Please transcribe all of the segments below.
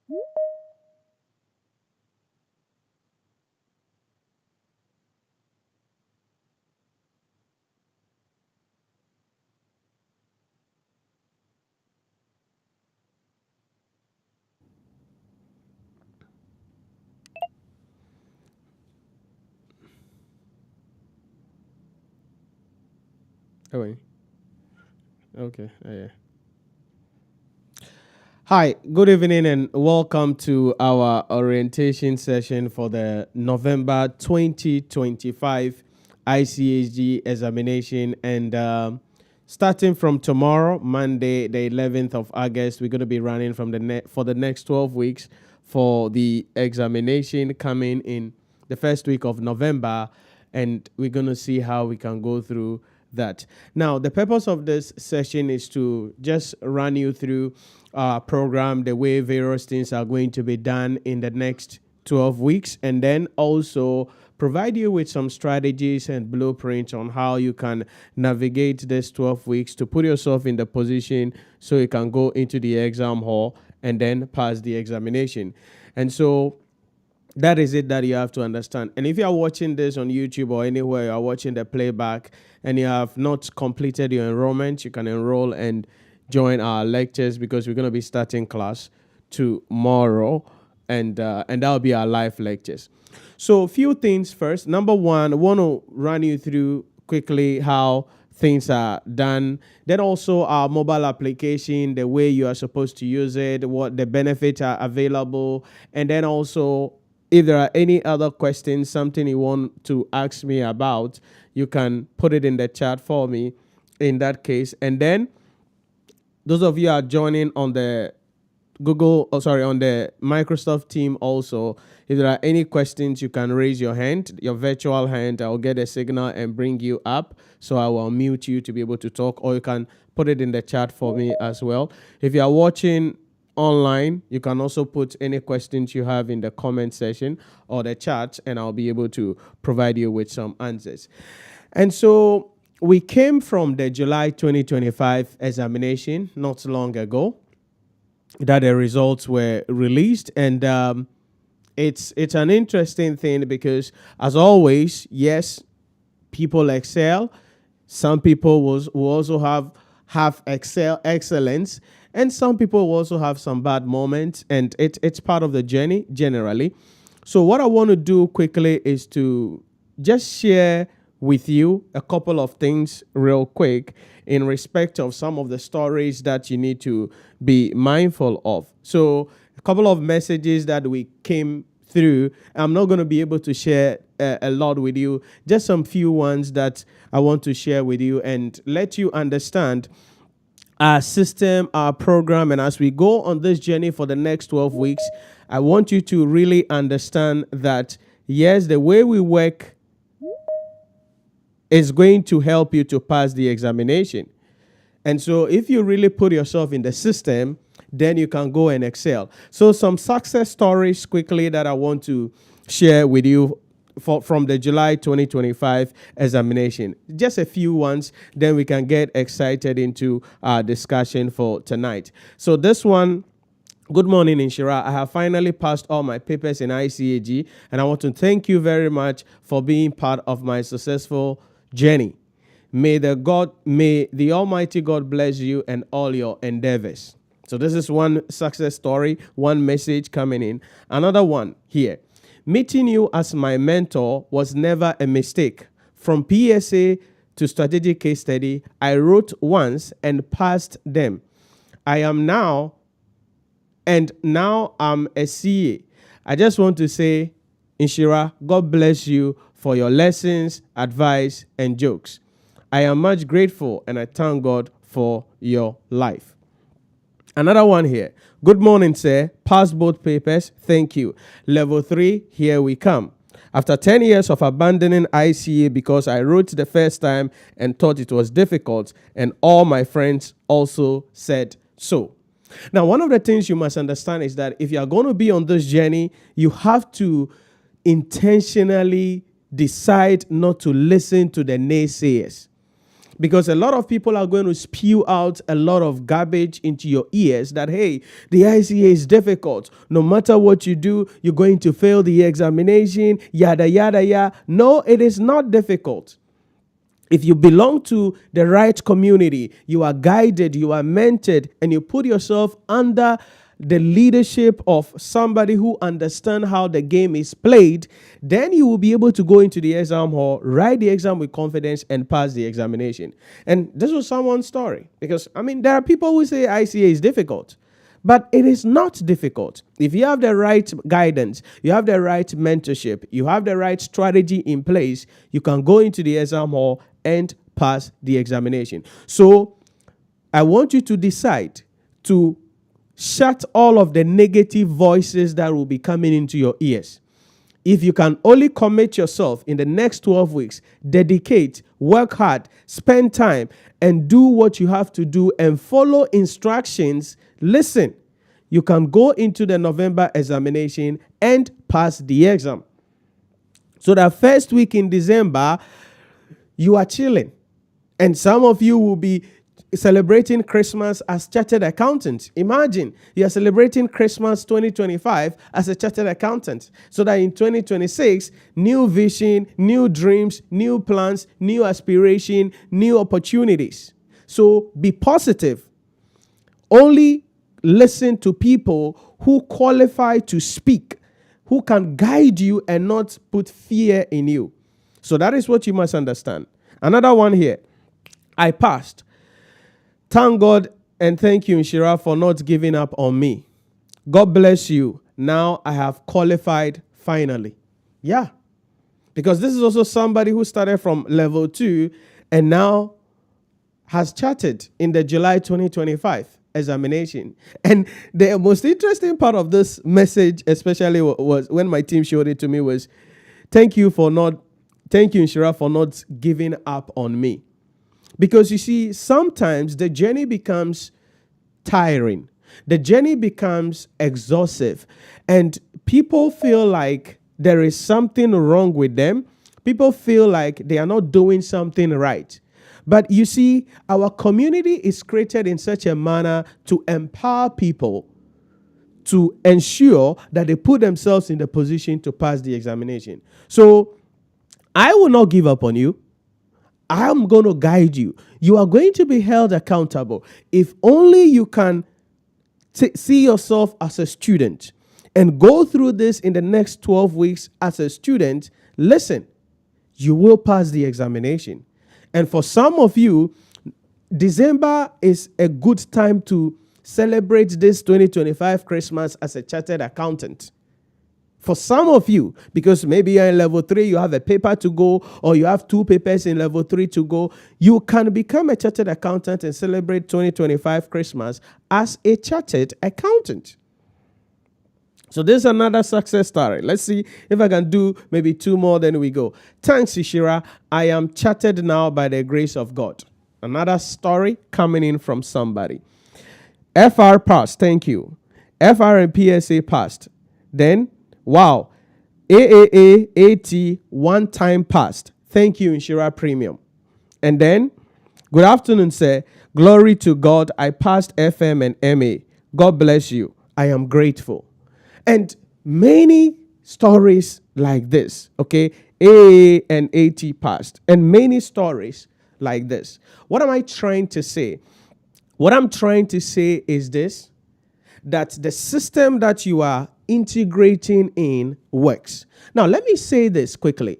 Oh, wait. Okay. Yeah. Hi, good evening, and welcome to our orientation session for the November 2025 ICAG examination. And starting from tomorrow, Monday, the 11th of August, we're going to be running from for the next 12 weeks for the examination coming in the first week of November. And we're going to see how we can go through that. Now, the purpose of this session is to just run you through our program, the way various things are going to be done in the next 12 weeks, and then also provide you with some strategies and blueprints on how you can navigate this 12 weeks to put yourself in the position so you can go into the exam hall and then pass the examination. And so that is it that you have to understand. And if you are watching this on YouTube or anywhere you are watching the playback and you have not completed your enrollment, you can enroll and join our lectures because we're going to be starting class tomorrow, and that'll be our live lectures. So a few things first. Number one, I want to run you through quickly how things are done. Then also our mobile application, the way you are supposed to use it, what the benefits are available, and then also if there are any other questions, something you want to ask me about, you can put it in the chat for me in that case. And then those of you are joining on the on the Microsoft team also, if there are any questions, you can raise your hand, your virtual hand. I'll get a signal and bring you up. So I will mute you to be able to talk, or you can put it in the chat for me as well. If you are watching online, you can also put any questions you have in the comment section or the chat, and I'll be able to provide you with some answers. And so we came from the July 2025 examination not long ago that the results were released, and it's an interesting thing because, as always, yes, people excel. Some people will also have excellence, and some people will also have some bad moments, and it's part of the journey generally. So what I want to do quickly is to just share with you a couple of things real quick in respect of some of the stories that you need to be mindful of. So a couple of messages that we came through. I'm not going to be able to share a lot with you, just some few ones that I want to share with you and let you understand our system, our program. And as we go on this journey for the next 12 weeks, I want you to really understand that, yes, the way we work is going to help you to pass the examination. And so if you really put yourself in the system, then you can go and excel. So some success stories quickly that I want to share with you from the July 2025 examination. Just a few ones, then we can get excited into our discussion for tonight. So this one, good morning, Nhyira. I have finally passed all my papers in ICAG, and I want to thank you very much for being part of my successful journey. May the Almighty God bless you and all your endeavors. So this is one success story, one message coming in. Another one here. Meeting you as my mentor was never a mistake. From PSA to strategic case study, I wrote once and passed them. Now I'm a CA. I just want to say, Nhyira, God bless you for your lessons, advice, and jokes. I am much grateful and I thank God for your life. Another one here. Good morning, sir. Passed both papers. Thank you. Level 3, here we come. After 10 years of abandoning ICA because I wrote the first time and thought it was difficult, and all my friends also said so. Now, one of the things you must understand is that if you are going to be on this journey, you have to intentionally decide not to listen to the naysayers. Because a lot of people are going to spew out a lot of garbage into your ears that, hey, the ICA is difficult. No matter what you do, you're going to fail the examination, yada, yada, yada. No, it is not difficult. If you belong to the right community, you are guided, you are mentored, and you put yourself under the leadership of somebody who understands how the game is played, then you will be able to go into the exam hall, write the exam with confidence, and pass the examination. And this was someone's story. Because, there are people who say ICA is difficult. But it is not difficult. If you have the right guidance, you have the right mentorship, you have the right strategy in place, you can go into the exam hall and pass the examination. So I want you to decide to shut all of the negative voices that will be coming into your ears. If you can only commit yourself in the next 12 weeks, dedicate, work hard, spend time, and do what you have to do and follow instructions, listen, you can go into the November examination and pass the exam. So that first week in December, you are chilling. And some of you will be celebrating Christmas as chartered accountants. Imagine you are celebrating Christmas 2025 as a chartered accountant, so that in 2026, new vision, new dreams, new plans, new aspiration, new opportunities. So be positive. Only listen to people who qualify to speak, who can guide you and not put fear in you. So that is what you must understand. Another one here. I passed. Thank God and thank you, Nhyira, for not giving up on me. God bless you. Now I have qualified finally. Yeah. Because this is also somebody who started from level 2 and now has charted in the July 2025 examination. And the most interesting part of this message, especially was when my team showed it to me, was thank you, Nhyira, for not giving up on me. Because you see, sometimes the journey becomes tiring. The journey becomes exhaustive. And people feel like there is something wrong with them. People feel like they are not doing something right. But you see, our community is created in such a manner to empower people to ensure that they put themselves in the position to pass the examination. So I will not give up on you. I'm going to guide you. You are going to be held accountable. If only you can see yourself as a student and go through this in the next 12 weeks as a student, listen, you will pass the examination. And for some of you, December is a good time to celebrate this 2025 Christmas as a chartered accountant. For some of you, because maybe you're in level 3, you have a paper to go, or you have 2 papers in level 3 to go, you can become a chartered accountant and celebrate 2025 Christmas as a chartered accountant. So this is another success story. Let's see if I can do maybe 2 more, then we go. Thanks, Nhyira. I am chartered now by the grace of God. Another story coming in from somebody. FR passed. Thank you. FR and PSA passed. Then wow, AAA, AT, 1 time passed. Thank you, Nhyira Premium. And then, good afternoon, sir. Glory to God. I passed FM and MA. God bless you. I am grateful. And many stories like this, okay? AAA and AT passed. And many stories like this. What am I trying to say? What I'm trying to say is this, that the system that you are integrating in works. Now, let me say this quickly.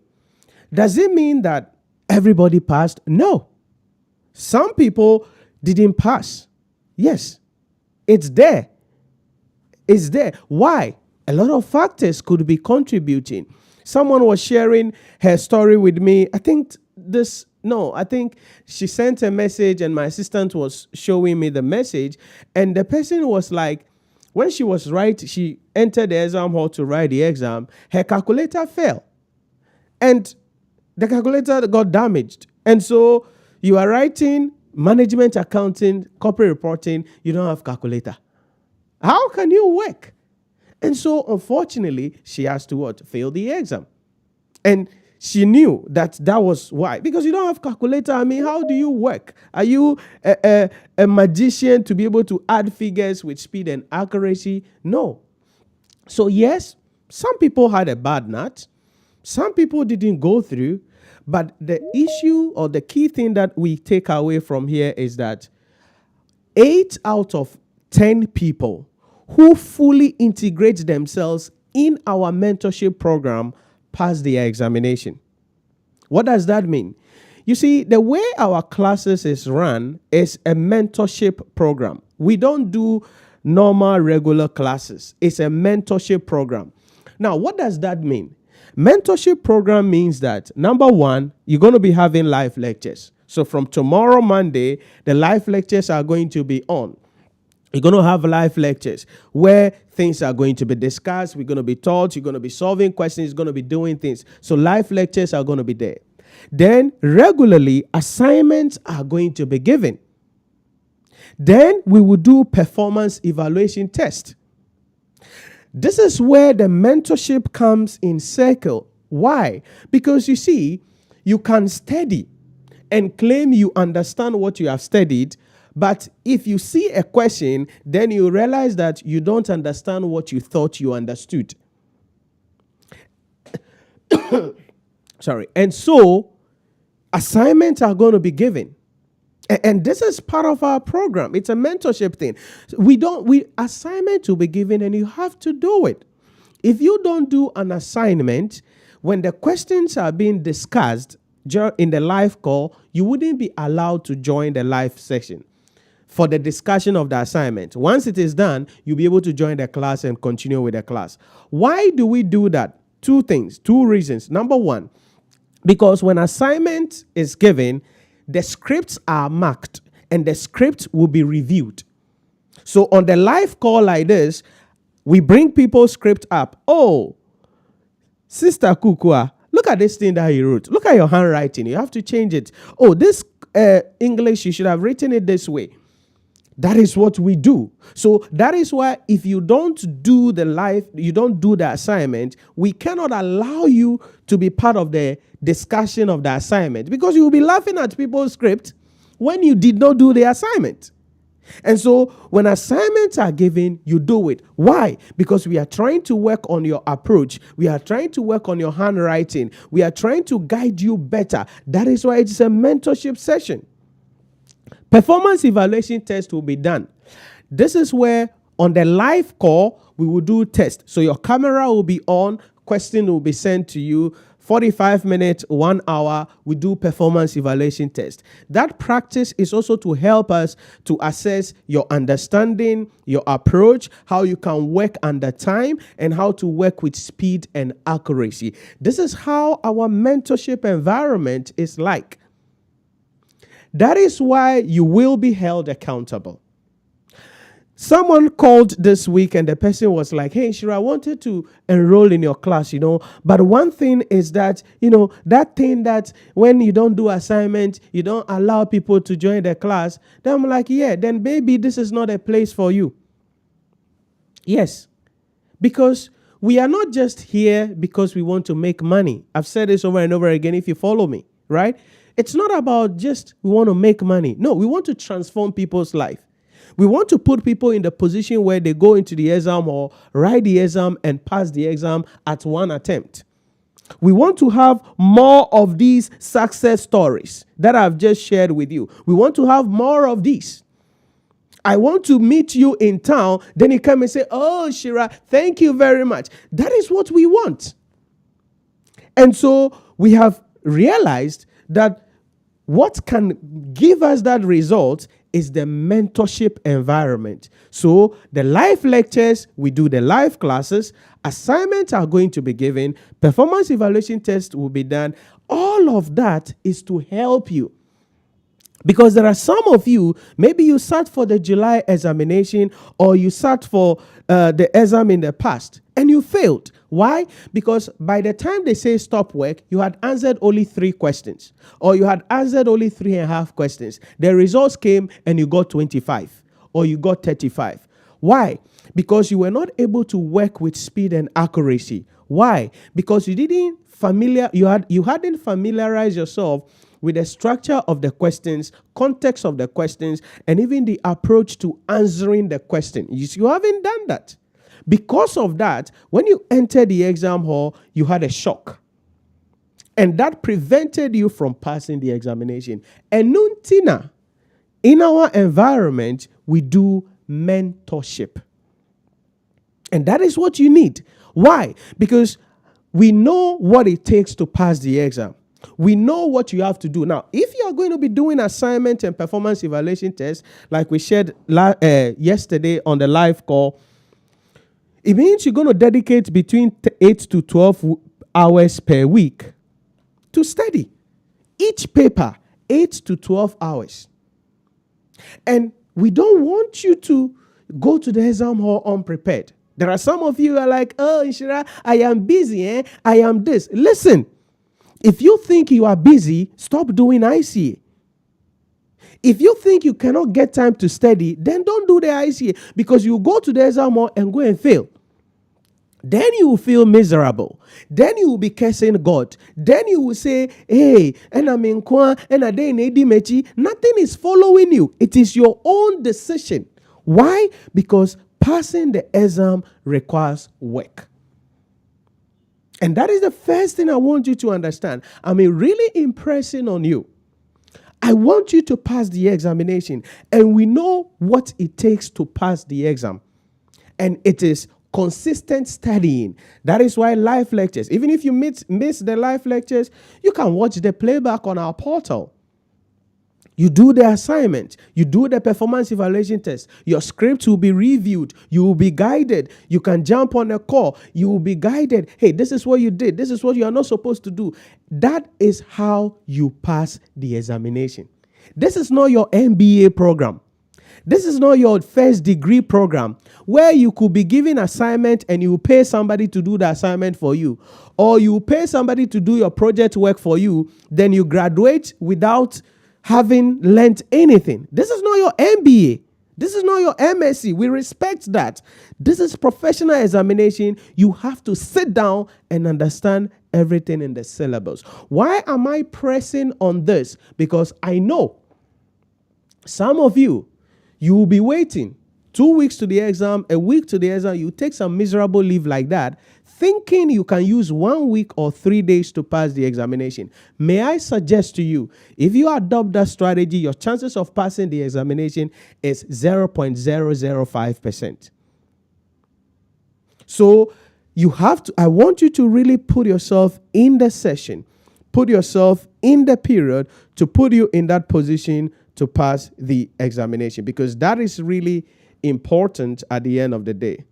Does it mean that everybody passed? No. Some people didn't pass. Yes, it's there. It's there. Why? A lot of factors could be contributing. Someone was sharing her story with me. I think she sent a message and my assistant was showing me the message. And the person was like, when she entered the exam hall to write the exam, her calculator fell. And the calculator got damaged. And so you are writing management accounting, corporate reporting, you don't have calculator. How can you work? And so, unfortunately, she has to fail the exam. And she knew that was why. Because you don't have calculator. I mean, how do you work? Are you a magician to be able to add figures with speed and accuracy? No. So yes, some people had a bad nut. Some people didn't go through. But the issue or the key thing that we take away from here is that 8 out of 10 people who fully integrate themselves in our mentorship program pass their examination. What does that mean? You see, the way our classes is run is a mentorship program. We don't do normal, regular classes. It's a mentorship program. Now, what does that mean? Mentorship program means that, number one, you're going to be having live lectures. So from tomorrow, Monday, the live lectures are going to be on. You're going to have live lectures where things are going to be discussed. We're going to be taught. You're going to be solving questions. You're going to be doing things. So live lectures are going to be there. Then regularly, assignments are going to be given. Then we will do performance evaluation test. This is where the mentorship comes in circle. Why? Because you see, you can study and claim you understand what you have studied, but if you see a question, then you realize that you don't understand what you thought you understood. Sorry. And so, assignments are going to be given. And this is part of our program. It's a mentorship thing. Assignment will be given and you have to do it. If you don't do an assignment, when the questions are being discussed in the live call, you wouldn't be allowed to join the live session for the discussion of the assignment. Once it is done, you'll be able to join the class and continue with the class. Why do we do that? Two reasons. Number one, because when assignment is given, the scripts are marked and the script will be reviewed. So on the live call like this, we bring people's script up. Oh, Sister Kukua, look at this thing that you wrote. Look at your handwriting. You have to change it. Oh, this English, you should have written it this way. That is what we do. So that is why if you don't do the assignment, we cannot allow you to be part of the discussion of the assignment because you will be laughing at people's script when you did not do the assignment. And so when assignments are given, you do it. Why? Because we are trying to work on your approach. We are trying to work on your handwriting. We are trying to guide you better. That is why it's a mentorship session. Performance evaluation test will be done. This is where on the live call, we will do test. So your camera will be on, question will be sent to you, 45 minutes, 1 hour, we do performance evaluation test. That practice is also to help us to assess your understanding, your approach, how you can work under time, and how to work with speed and accuracy. This is how our mentorship environment is like. That is why you will be held accountable. Someone called this week and the person was like, hey, Nhyira, I wanted to enroll in your class, but one thing is that, that thing that when you don't do assignment, you don't allow people to join the class. Then I'm like, yeah, then maybe this is not a place for you. Yes, because we are not just here because we want to make money. I've said this over and over again if you follow me, right? It's not about just we want to make money. No, we want to transform people's life. We want to put people in the position where they go into the exam or write the exam and pass the exam at one attempt. We want to have more of these success stories that I've just shared with you. We want to have more of these. I want to meet you in town. Then you come and say, oh, Nhyira, thank you very much. That is what we want. And so we have realized that what can give us that result is the mentorship environment. So the live lectures, we do the live classes, assignments are going to be given, performance evaluation tests will be done. All of that is to help you. Because there are some of you, maybe you sat for the July examination or you sat for the exam in the past and you failed. Why? Because by the time they say stop work, you had answered only 3 questions or you had answered only 3.5 questions. The results came and you got 25 or you got 35. Why? Because you were not able to work with speed and accuracy. Why? Because you didn't hadn't familiarized yourself with the structure of the questions, context of the questions, and even the approach to answering the question. You haven't done that. Because of that, when you entered the exam hall, you had a shock. And that prevented you from passing the examination. And nuntina, in our environment, we do mentorship. And that is what you need. Why? Because we know what it takes to pass the exam. We know what you have to do. Now, if you are going to be doing assignment and performance evaluation tests, like we shared yesterday on the live call, it means you're going to dedicate between 8 to 12 hours per week to study. Each paper, 8 to 12 hours. And we don't want you to go to the exam hall unprepared. There are some of you who are like, oh, Nhyira, I am busy, I am this. Listen, if you think you are busy, stop doing ICA. If you think you cannot get time to study, then don't do the ICA, because you go to the exam hall and go and fail. Then you will feel miserable. Then you will be cursing God. Then you will say, hey, and I'm in Kwa, and I day mechi. Nothing is following you. It is your own decision. Why? Because passing the exam requires work. And that is the first thing I want you to understand. I'm really impressing on you. I want you to pass the examination. And we know what it takes to pass the exam. And it is consistent studying. That is why live lectures, even if you miss the live lectures, you can watch the playback on our portal. You do the assignment. You do the performance evaluation test. Your script will be reviewed. You will be guided. You can jump on a call. You will be guided. Hey, this is what you did. This is what you are not supposed to do. That is how you pass the examination. This is not your MBA program. This is not your first degree program where you could be given assignment and you pay somebody to do the assignment for you. Or you pay somebody to do your project work for you. Then you graduate without having learned anything. This is not your MBA. This is not your MSc. We respect that. This is professional examination. You have to sit down and understand everything in the syllabus. Why am I pressing on this? Because I know some of you, you will be waiting 2 weeks to the exam, a week to the exam. You take some miserable leave like that, thinking you can use 1 week or 3 days to pass the examination. May I suggest to you, if you adopt that strategy, your chances of passing the examination is 0.005%. So I want you to really put yourself in the session, put yourself in the period to put you in that position to pass the examination, because that is really important at the end of the day.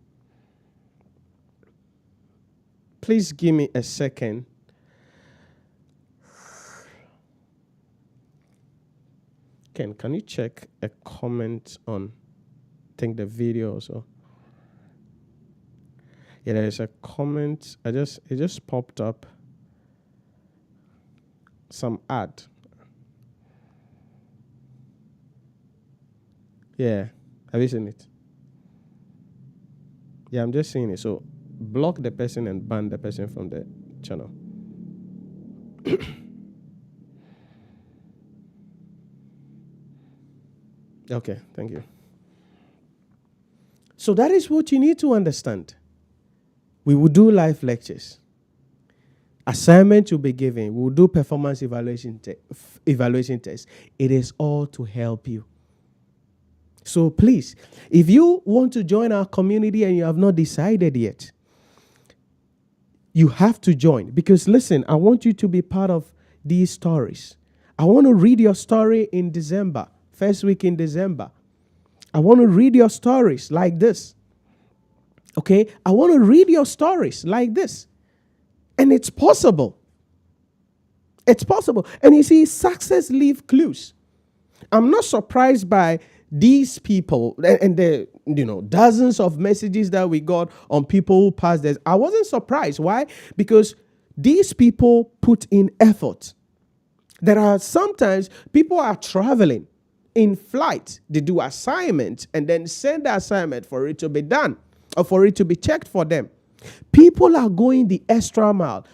Please give me a second. Can you check a comment on, I think, the video also? Yeah, there is a comment. It just popped up. Some ad. Yeah. Have you seen it? Yeah, I'm just seeing it. So block the person and ban the person from the channel. Okay, thank you. So that is what you need to understand. We will do live lectures. Assignment will be given. We will do performance evaluation tests. It is all to help you. So please, if you want to join our community and you have not decided yet, you have to join. Because listen, I want you to be part of these stories. I want to read your story in December, first week in December. I want to read your stories like this. Okay? I want to read your stories like this. And it's possible. It's possible. And you see, success leaves clues. I'm not surprised by these people and the dozens of messages that we got on people who passed this. I wasn't surprised. Why? Because these people put in effort. There are sometimes people are traveling in flight. They do assignments and then send the assignment for it to be done or for it to be checked for them. People are going the extra mile.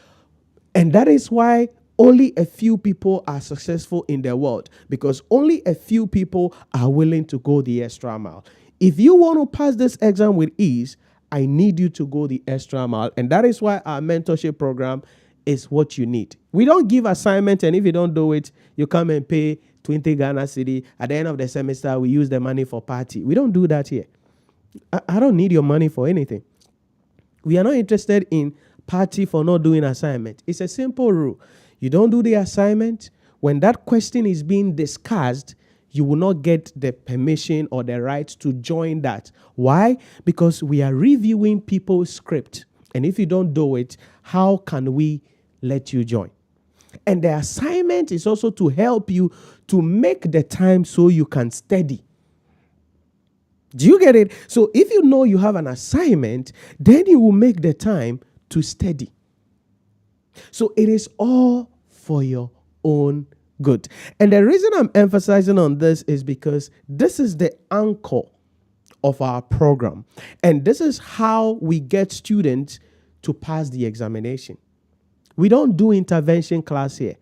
And that is why only a few people are successful in the world, because only a few people are willing to go the extra mile. If you want to pass this exam with ease, I need you to go the extra mile. And that is why our mentorship program is what you need. We don't give assignment, and if you don't do it, you come and pay 20 Ghana cedi. At the end of the semester, we use the money for party. We don't do that here. I don't need your money for anything. We are not interested in party for not doing assignment. It's a simple rule. You don't do the assignment. When that question is being discussed, you will not get the permission or the right to join that. Why? Because we are reviewing people's script. And if you don't do it, how can we let you join? And the assignment is also to help you to make the time so you can study. Do you get it? So if you know you have an assignment, then you will make the time to study. So it is all for your own good. And the reason I'm emphasizing on this is because this is the anchor of our program. And this is how we get students to pass the examination. We don't do intervention class here.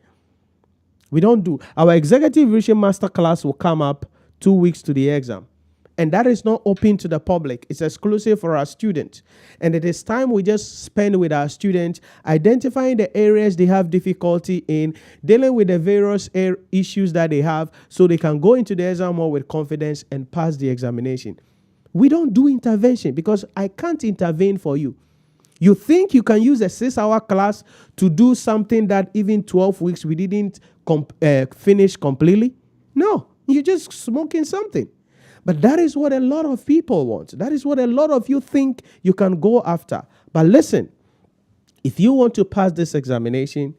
We don't do. Our executive vision master class will come up 2 weeks to the exam. And that is not open to the public. It's exclusive for our students. And it is time we just spend with our students, identifying the areas they have difficulty in, dealing with the various issues that they have, so they can go into the exam hall with confidence and pass the examination. We don't do intervention because I can't intervene for you. You think you can use a 6-hour class to do something that even 12 weeks we didn't finish completely? No, you're just smoking something. But that is what a lot of people want. That is what a lot of you think you can go after. But listen, if you want to pass this examination,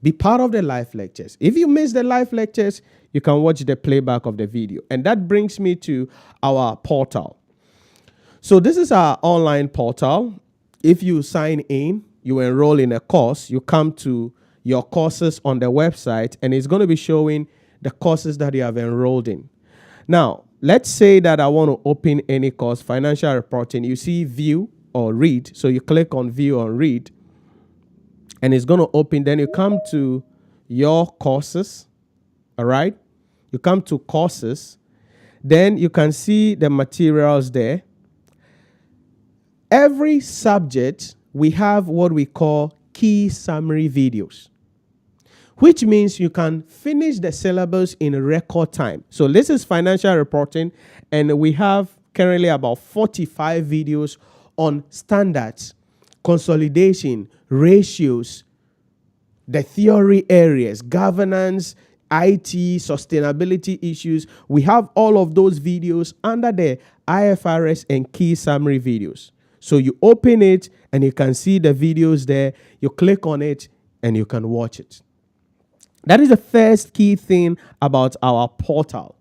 be part of the live lectures. If you miss the live lectures, you can watch the playback of the video. And that brings me to our portal. So this is our online portal. If you sign in, you enroll in a course, you come to your courses on the website, and it's going to be showing the courses that you have enrolled in. Now, let's say that I want to open any course, financial reporting. You see view or read. So you click on view or read, and it's going to open. Then you come to your courses. All right. You come to courses. Then you can see the materials there. Every subject, we have what we call key summary videos, which means you can finish the syllabus in record time. So this is financial reporting, and we have currently about 45 videos on standards, consolidation, ratios, the theory areas, governance, IT, sustainability issues. We have all of those videos under the IFRS and key summary videos. So you open it and you can see the videos there. You click on it and you can watch it. That is the first key thing about our portal.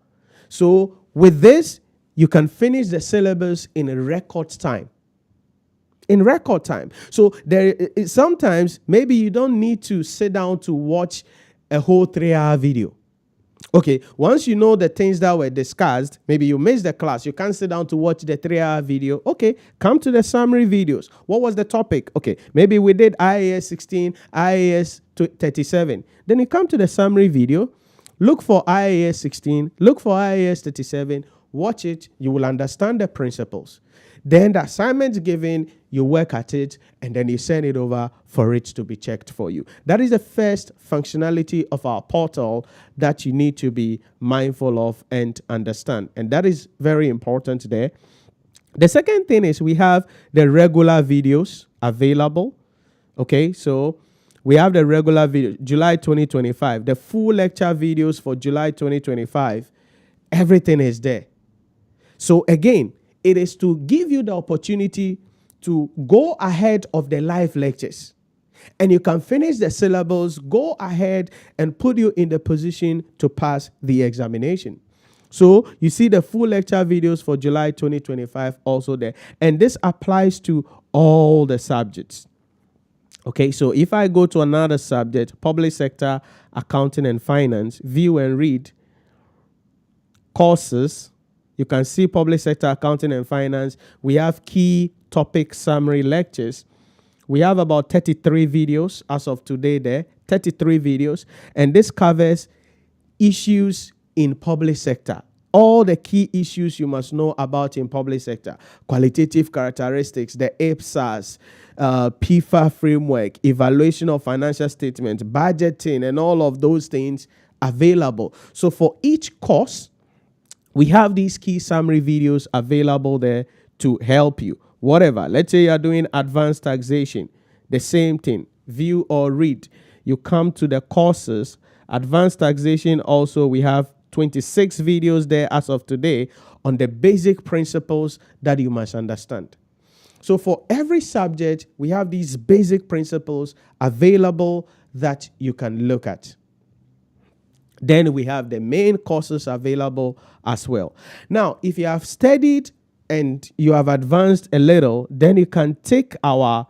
So with this, you can finish the syllabus in a record time. In record time. So there is sometimes maybe you don't need to sit down to watch a whole 3-hour video. Okay, once you know the things that were discussed, maybe you missed the class, you can't sit down to watch the 3-hour video. Okay, come to the summary videos. What was the topic? Okay, maybe we did IAS 16, IAS 37. Then you come to the summary video, look for IAS 16, look for IAS 37, watch it, you will understand the principles. Then the assignment given, you work at it, and then you send it over for it to be checked for you. That is the first functionality of our portal that you need to be mindful of and understand. And that is very important there. The second thing is we have the regular videos available. Okay, so we have the regular video, July 2025, the full lecture videos for July 2025. Everything is there. So again, it is to give you the opportunity to go ahead of the live lectures. And you can finish the syllabus, go ahead and put you in the position to pass the examination. So you see the full lecture videos for July 2025 also there. And this applies to all the subjects. Okay, so if I go to another subject, public sector, accounting and finance, view and read, courses, you can see public sector, accounting and finance. We have key topic summary lectures. We have about 33 videos as of today there, 33 videos. And this covers issues in public sector. All the key issues you must know about in public sector. Qualitative characteristics, the APSAS, PIFA framework, evaluation of financial statements, budgeting, and all of those things available. So for each course, we have these key summary videos available there to help you. Whatever. Let's say you're doing advanced taxation. The same thing. View or read. You come to the courses. Advanced taxation also, we have 26 videos there as of today on the basic principles that you must understand. So for every subject, we have these basic principles available that you can look at. Then we have the main courses available as well. Now, if you have studied and you have advanced a little, then you can take our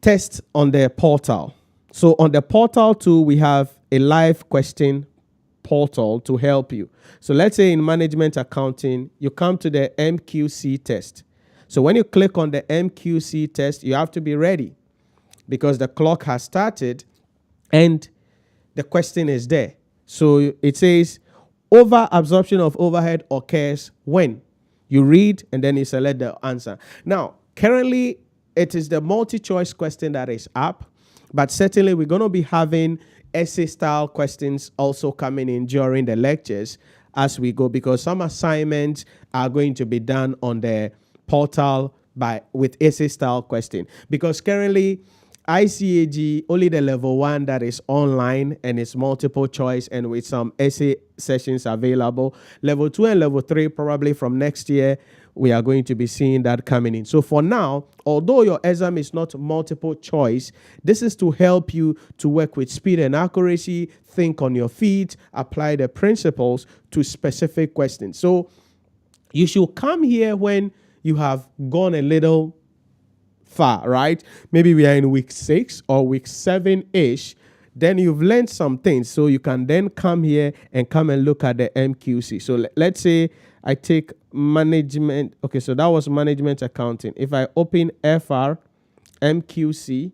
test on the portal. So on the portal too, we have a live question portal to help you. So let's say in management accounting, you come to the MQC test. So when you click on the MQC test, you have to be ready because the clock has started and the question is there. So it says over absorption of overhead occurs when you read and then you select the answer. Now, currently it is the multi-choice question that is up, but certainly we're going to be having essay style questions also coming in during the lectures as we go, because some assignments are going to be done on the portal with essay style question, because currently ICAG only the level 1 that is online and it's multiple choice and with some essay sessions available. Level 2 and level 3 probably from next year we are going to be seeing that coming in. So for now, although your exam is not multiple choice, this is to help you to work with speed and accuracy, think on your feet, apply the principles to specific questions. So you should come here when you have gone a little far, right? Maybe we are in week 6 or week 7-ish. Then you've learned some things. So you can then come here and come and look at the MQC. So let's say I take management. Okay, so that was management accounting. If I open FR, MQC,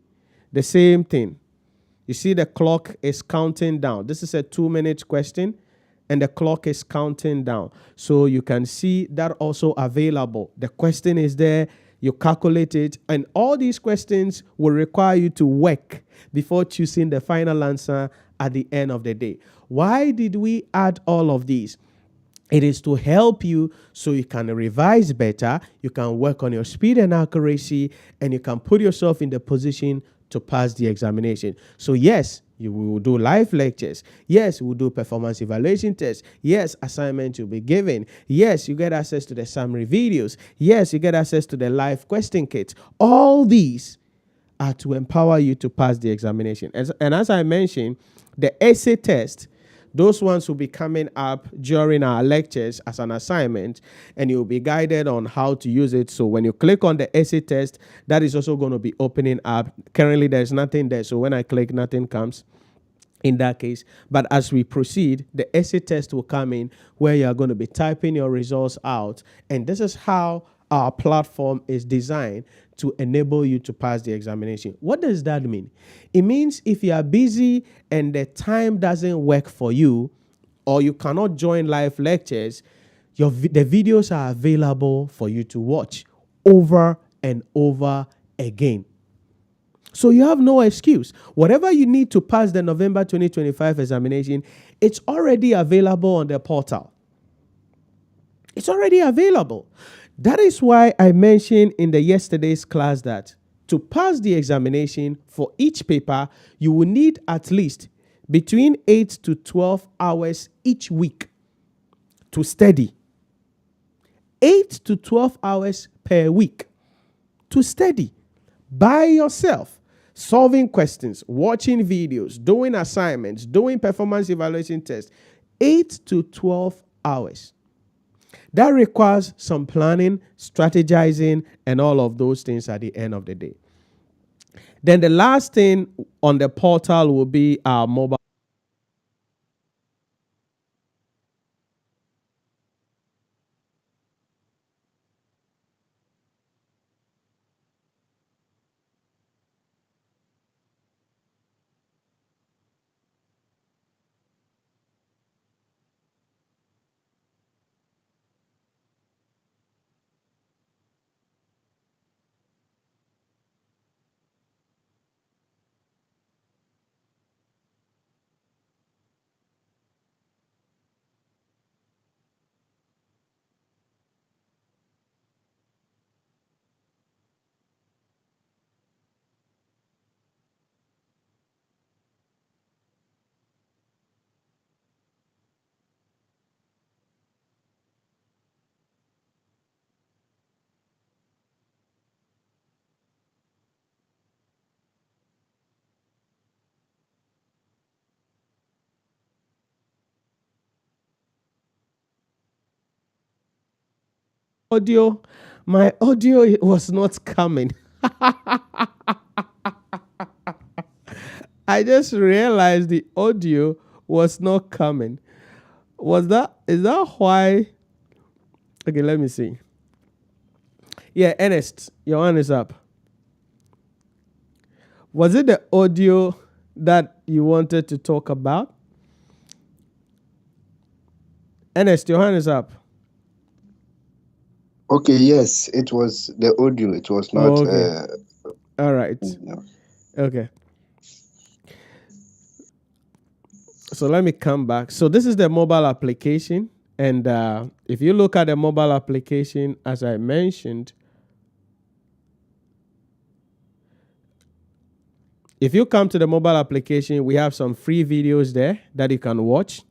the same thing. You see the clock is counting down. This is a 2-minute question and the clock is counting down. So you can see that also available. The question is there. You calculate it, and all these questions will require you to work before choosing the final answer at the end of the day. Why did we add all of these? It is to help you so you can revise better, you can work on your speed and accuracy, and you can put yourself in the position to pass the examination. So yes, you will do live lectures. Yes, we'll do performance evaluation tests. Yes, assignments will be given. Yes, you get access to the summary videos. Yes, you get access to the live question kits. All these are to empower you to pass the examination. And as I mentioned, the essay test, those ones will be coming up during our lectures as an assignment, and you'll be guided on how to use it. So when you click on the essay test, that is also going to be opening up. Currently, there's nothing there. So when I click, nothing comes in that case. But as we proceed, the essay test will come in where you're going to be typing your results out. And this is how our platform is designed to enable you to pass the examination. What does that mean? It means if you are busy and the time doesn't work for you, or you cannot join live lectures, the videos are available for you to watch over and over again. So you have no excuse. Whatever you need to pass the November 2025 examination, it's already available on the portal. It's already available. That is why I mentioned in the yesterday's class that to pass the examination for each paper, you will need at least between 8 to 12 hours each week to study. 8 to 12 hours per week to study by yourself, solving questions, watching videos, doing assignments, doing performance evaluation tests. 8 to 12 hours. That requires some planning, strategizing, and all of those things at the end of the day. Then the last thing on the portal will be our mobile. audio, my audio was not coming. I just realized the audio was not coming. Is that why? Okay, let me see. Yeah, Ernest, your hand is up. Was it the audio that you wanted to talk about? Ernest, your hand is up. Okay, yes, it was the audio. It was not. Oh, okay. All right. No. Okay. So let me come back. So this is the mobile application. And if you look at the mobile application, as I mentioned, if you come to the mobile application, we have some free videos there that you can watch.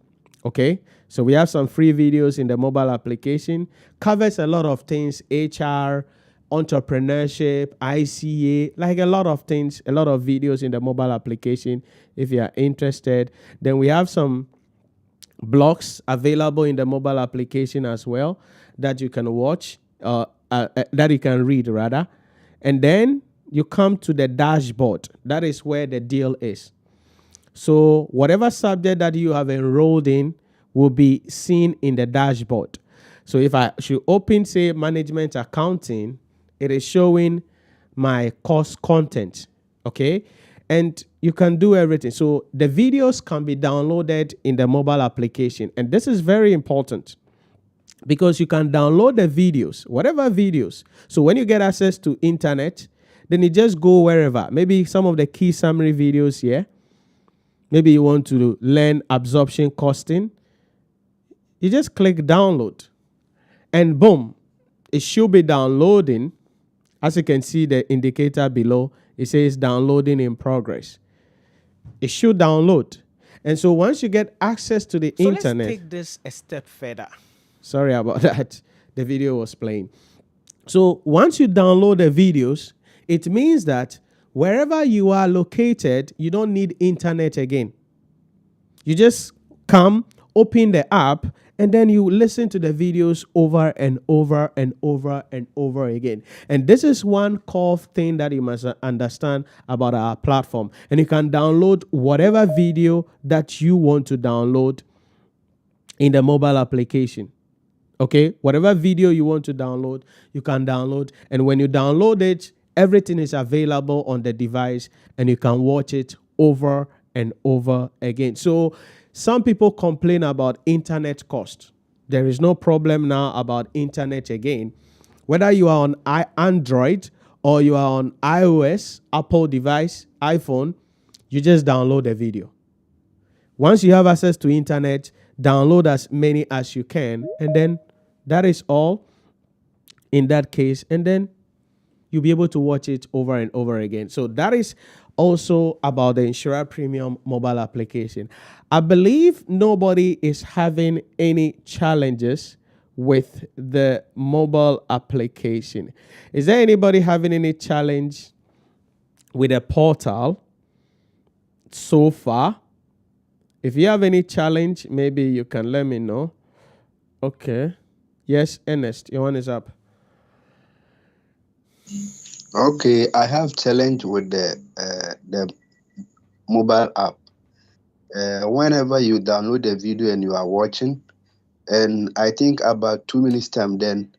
Okay. So we have some free videos in the mobile application. Covers a lot of things, HR, entrepreneurship, ICA, like a lot of things, a lot of videos in the mobile application. If you are interested, then we have some blogs available in the mobile application as well that you can watch, that you can read rather. And then you come to the dashboard. That is where the deal is. So whatever subject that you have enrolled in will be seen in the dashboard. So if I should open, say, management accounting, it is showing my course content. Okay. And you can do everything. So the videos can be downloaded in the mobile application. And this is very important because you can download the videos, whatever videos. So when you get access to internet, then you just go wherever. Maybe some of the key summary videos here. Maybe you want to learn absorption costing. You just click download and boom, it should be downloading. As you can see the indicator below, it says downloading in progress. It should download. And so once you get access to the internet. Let's take this a step further. Sorry about that. The video was playing. So once you download the videos, it means that wherever you are located, you don't need internet again. You just come, open the app, and then you listen to the videos over and over and over and over again. And this is one core thing that you must understand about our platform. And you can download whatever video that you want to download in the mobile application. Okay, whatever video you want to download, you can download. And when you download it, everything is available on the device and you can watch it over and over again. So some people complain about internet cost. There is no problem now about internet again. Whether you are on Android or you are on iOS, Apple device, iPhone, you just download the video. Once you have access to internet, download as many as you can, and then that is all in that case, and then you'll be able to watch it over and over again. So that is also about the Nhyira Premium mobile application. I believe nobody is having any challenges with the mobile application. Is there anybody having any challenge with the portal so far? If you have any challenge, maybe you can let me know. Okay. Yes, Ernest, your one is up. Okay, I have challenge with the mobile app. Whenever you download the video and you are watching, and I think about 2 minutes time, then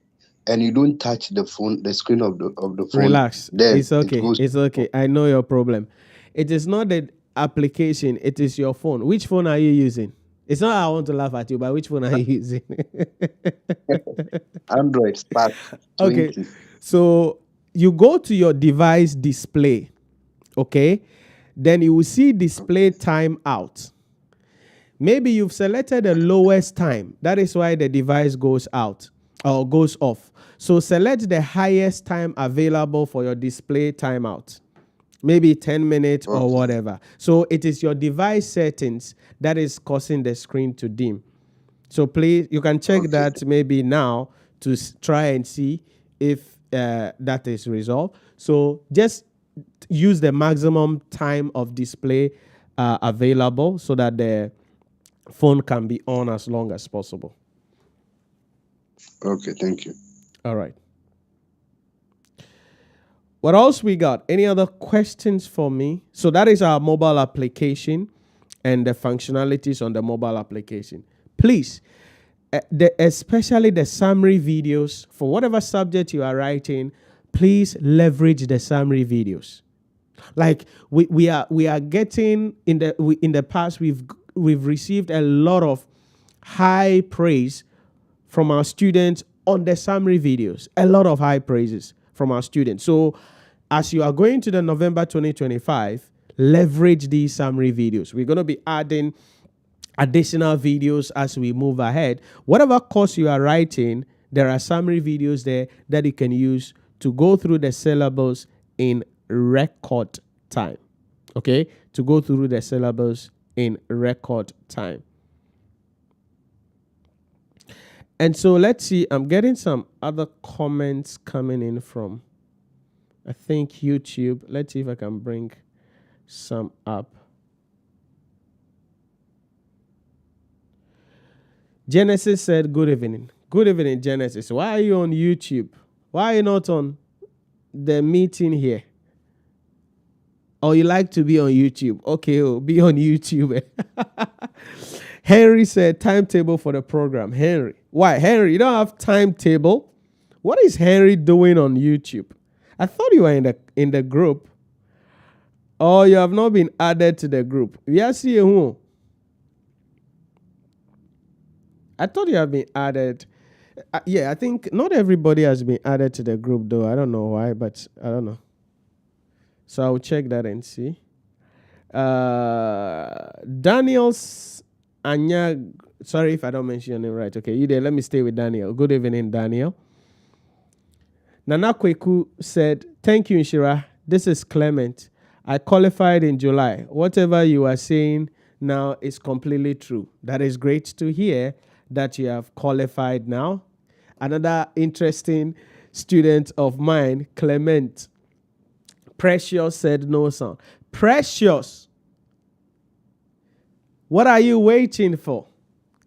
and you don't touch the phone, the screen of the phone. Relax. Then It's okay. It's okay. I know your problem. It is not the application. It is your phone. Which phone are you using? It's not I want to laugh at you, but which phone are you using? Android Spark 20. Okay. So you go to your device display. Okay. Then you will see display time out. Maybe you've selected the lowest time. That is why the device goes out or goes off. So select the highest time available for your display timeout. Maybe 10 minutes or whatever. So it is your device settings that is causing the screen to dim. So please, you can check that maybe now to try and see if that is resolved. So just use the maximum time of display available so that the phone can be on as long as possible. Okay, thank you. All right. What else we got? Any other questions for me? So that is our mobile application and the functionalities on the mobile application. Please, especially the summary videos for whatever subject you are writing, please leverage the summary videos. Like we are getting in the past, we've received a lot of high praise from our students on the summary videos. A lot of high praises from our students. So as you are going to the November 2025, leverage these summary videos. We're going to be adding additional videos as we move ahead. Whatever course you are writing, there are summary videos there that you can use to go through the syllabus in record time. Okay? To go through the syllabus in record time. And so let's see, I'm getting some other comments coming in from, I think, YouTube. Let's see if I can bring some up. Genesis said, good evening. Good evening, Genesis. Why are you on YouTube? Why are you not on the meeting here? Or you like to be on YouTube? Okay, be on YouTube. Henry said, timetable for the program. Henry. Why? Henry, you don't have timetable? What is Henry doing on YouTube? I thought you were in the group. Oh, you have not been added to the group. We are seeing who? I thought you have been added. Yeah, I think not everybody has been added to the group, though. I don't know why, but I don't know. So I'll check that and see. Daniel's Anya. Sorry if I don't mention your name right. Okay, you there. Let me stay with Daniel. Good evening, Daniel. Nana Kweku said, thank you, Nhyira. This is Clement. I qualified in July. Whatever you are saying now is completely true. That is great to hear that you have qualified now. Another interesting student of mine, Clement. Precious said no sound. Precious. What are you waiting for?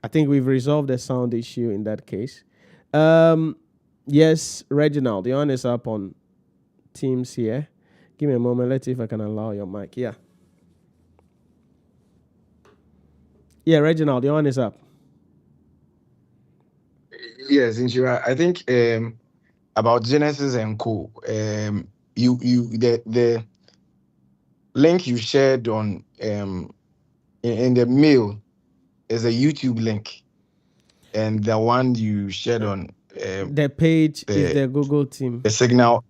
I think we've resolved the sound issue in that case. Yes, Reginald, your hand is up on Teams here. Give me a moment. Let's see if I can allow your mic. Yeah. Yeah, Reginald, your hand is up. Yes, Nhyira, I think about Genesis and Co. The link you shared on in the mail is a YouTube link, and the one you shared on the page is the Google team. The signal,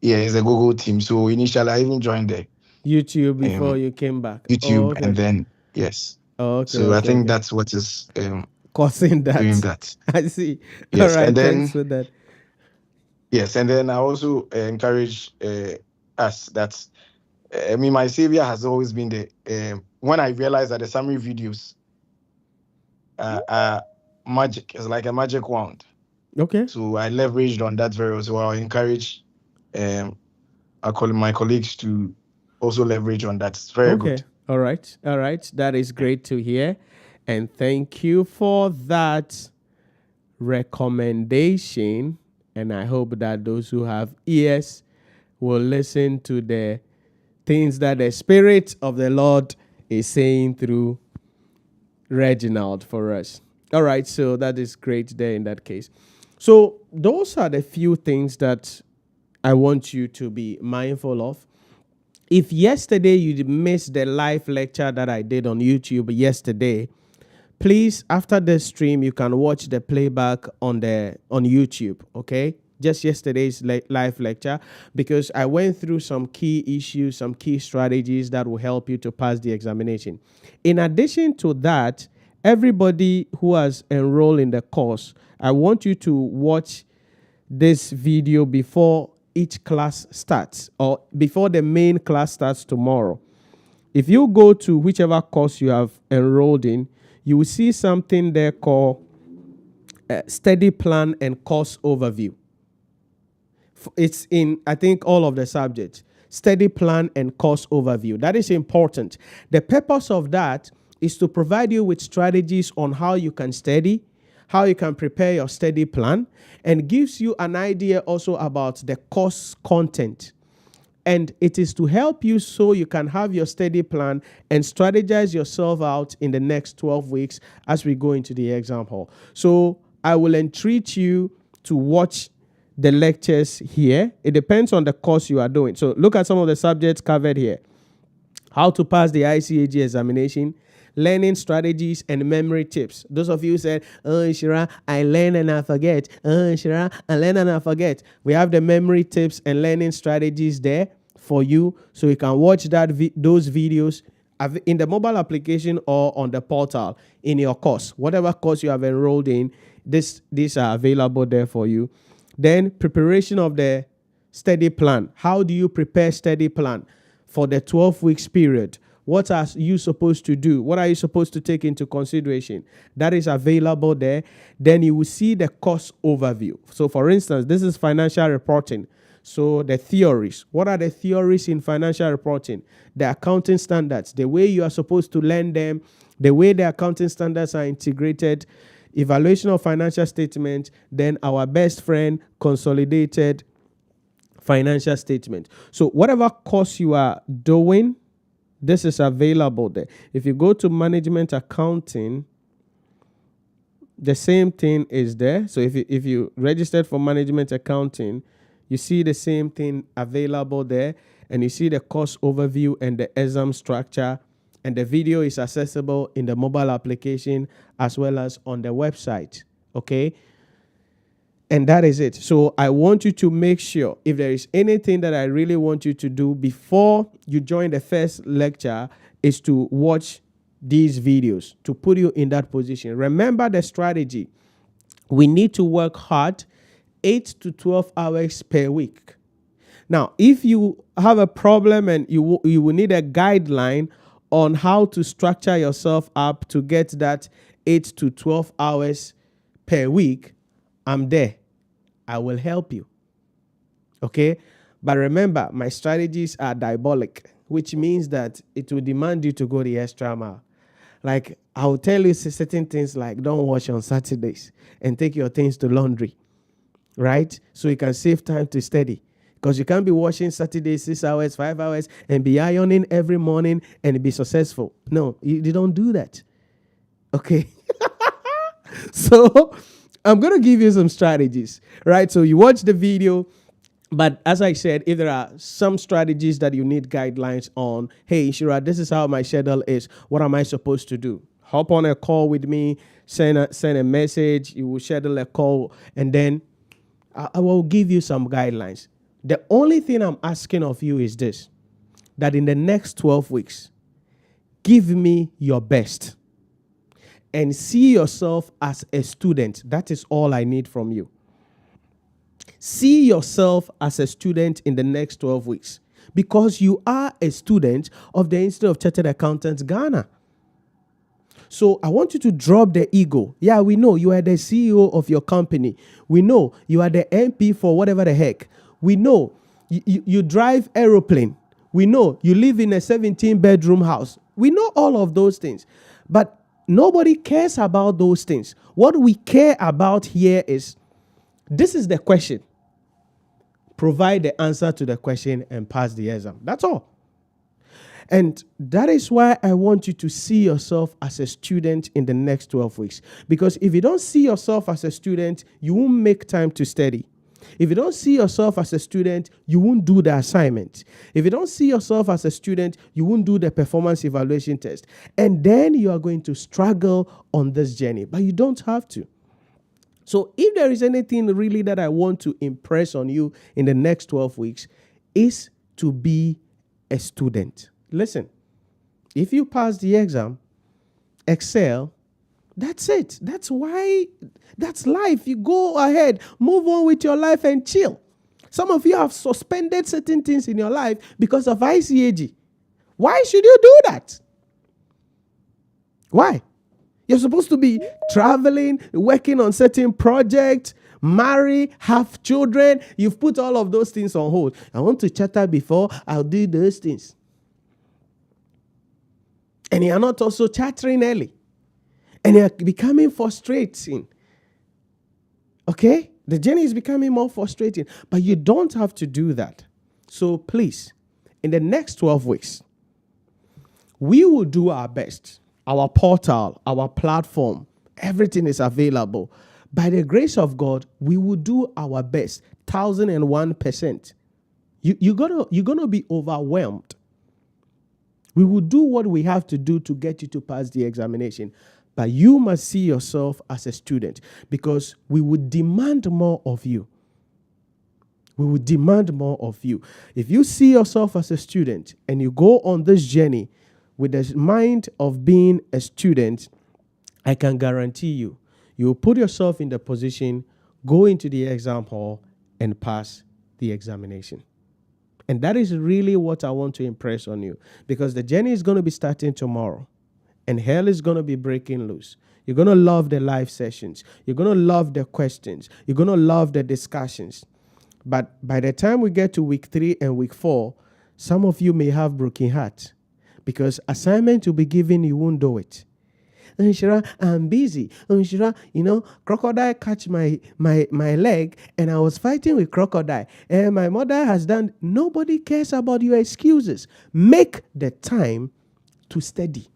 yeah, is a Google team. So initially, I even joined the YouTube before you came back. YouTube, and then yes. Okay. So I think that's what is causing that. Doing that. I see. Yes, all right. And then, thanks for that. Yes, and then I also encourage us that my savior has always been the when I realized that the summary videos are magic. It's like a magic wand. Okay. So I leveraged on that very well. So I encourage my colleagues to also leverage on that. It's very good. All right. That is great to hear. And thank you for that recommendation. And I hope that those who have ears will listen to the things that the Spirit of the Lord is saying through Reginald for us. All right. So that is great there in that case. So those are the few things that I want you to be mindful of. If yesterday you missed the live lecture that I did on YouTube yesterday, please, after the stream, you can watch the playback on YouTube, okay? Just yesterday's live lecture, because I went through some key issues, some key strategies that will help you to pass the examination. In addition to that, everybody who has enrolled in the course, I want you to watch this video before each class starts, or before the main class starts tomorrow. If you go to whichever course you have enrolled in, you will see something there called study plan and course overview. It's in, I think, all of the subjects. Study plan and course overview. That is important. The purpose of that is to provide you with strategies on how you can study, how you can prepare your study plan, and gives you an idea also about the course content. And it is to help you so you can have your study plan and strategize yourself out in the next 12 weeks as we go into the exam hall. So I will entreat you to watch the lectures here. It depends on the course you are doing. So look at some of the subjects covered here. How to pass the ICAG examination, learning strategies and memory tips. Those of you who said, oh, Nhyira, I learn and I forget. Oh, Nhyira, I learn and I forget. We have the memory tips and learning strategies there for you, so you can watch those videos in the mobile application or on the portal in your course. Whatever course you have enrolled in, these are available there for you. Then preparation of the study plan. How do you prepare study plan for the 12 weeks period? What are you supposed to do? What are you supposed to take into consideration? That is available there. Then you will see the course overview. So for instance, this is financial reporting. So the theories. What are the theories in financial reporting? The accounting standards, the way you are supposed to learn them, the way the accounting standards are integrated, evaluation of financial statement, then our best friend, consolidated financial statement. So whatever course you are doing, this is available there. If you go to management accounting, the same thing is there. So if you registered for management accounting, you see the same thing available there, and you see the course overview and the exam structure, and the video is accessible in the mobile application as well as on the website. Okay. And that is it. So I want you to make sure, if there is anything that I really want you to do before you join the first lecture, is to watch these videos to put you in that position. Remember the strategy. We need to work hard 8 to 12 hours per week. Now, if you have a problem and you will need a guideline on how to structure yourself up to get that 8 to 12 hours per week, I'm there. I will help you. Okay? But remember, my strategies are diabolic, which means that it will demand you to go the extra mile. Like, I'll tell you certain things like don't wash on Saturdays and take your things to laundry, right? So you can save time to study. Because you can't be washing Saturdays 6 hours, 5 hours, and be ironing every morning and be successful. No, you don't do that. Okay? So I'm going to give you some strategies, right? So you watch the video, but as I said, if there are some strategies that you need guidelines on, hey, Nhyira, this is how my schedule is. What am I supposed to do? Hop on a call with me, send a message, you will schedule a call, and then I will give you some guidelines. The only thing I'm asking of you is this, that in the next 12 weeks, give me your best. And see yourself as a student. That is all I need from you. See yourself as a student in the next 12 weeks. Because you are a student of the Institute of Chartered Accountants, Ghana. So I want you to drop the ego. Yeah, we know you are the CEO of your company. We know you are the MP for whatever the heck. We know you drive aeroplane. We know you live in a 17-bedroom house. We know all of those things. But nobody cares about those things. What we care about here is, this is the question. Provide the answer to the question and pass the exam. That's all. And that is why I want you to see yourself as a student in the next 12 weeks. Because if you don't see yourself as a student, you won't make time to study. If you don't see yourself as a student, you won't do the assignment. If you don't see yourself as a student, you won't do the performance evaluation test. And then you are going to struggle on this journey. But you don't have to. So if there is anything really that I want to impress on you in the next 12 weeks, is to be a student. Listen, if you pass the exam, excel, that's it. That's why, that's life. You go ahead, move on with your life and chill. Some of you have suspended certain things in your life because of ICAG. Why should you do that? Why? You're supposed to be traveling, working on certain projects, marry, have children. You've put all of those things on hold. I want to chatter before I'll do those things. And you're not also chattering early. And you're becoming frustrating. Okay? The journey is becoming more frustrating, but you don't have to do that. So please, in the next 12 weeks, we will do our best. Our portal, our platform, everything is available. By the grace of God, we will do our best, 1001%. You're gonna be overwhelmed. We will do what we have to do to get you to pass the examination. But you must see yourself as a student, because we would demand more of you. We will demand more of you. If you see yourself as a student and you go on this journey with the mind of being a student, I can guarantee you, you will put yourself in the position, go into the exam hall and pass the examination. And that is really what I want to impress on you, because the journey is going to be starting tomorrow and hell is going to be breaking loose. You're going to love the live sessions. You're going to love the questions. You're going to love the discussions. But by the time we get to week 3 and week 4, some of you may have broken hearts, because assignment will be given, you won't do it. Nhyira, I'm busy. Nhyira, crocodile catch my leg and I was fighting with crocodile. And my mother has done. Nobody cares about your excuses. Make the time to study.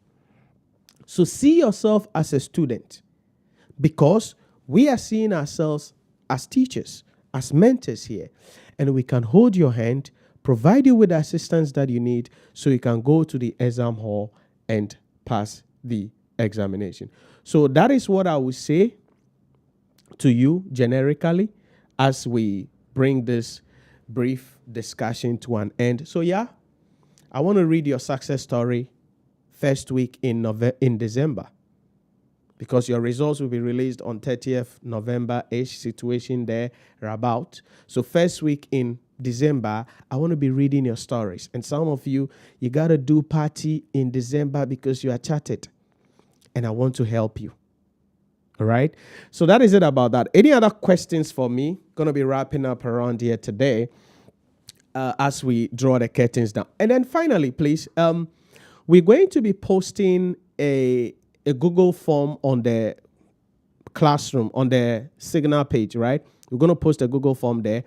So see yourself as a student, because we are seeing ourselves as teachers, as mentors here. And we can hold your hand, provide you with the assistance that you need so you can go to the exam hall and pass the examination. So that is what I would say to you generically as we bring this brief discussion to an end. So yeah, I want to read your success story first week in December, because your results will be released on 30th November-ish, situation there about. So first week in December, I want to be reading your stories. And some of you got to do party in December because you are chatted. And I want to help you. All right. So that is it about that. Any other questions for me? Going to be wrapping up around here today as we draw the curtains down. And then finally, please, we're going to be posting a Google form on the classroom, on the Signal page, right? We're going to post a Google form there.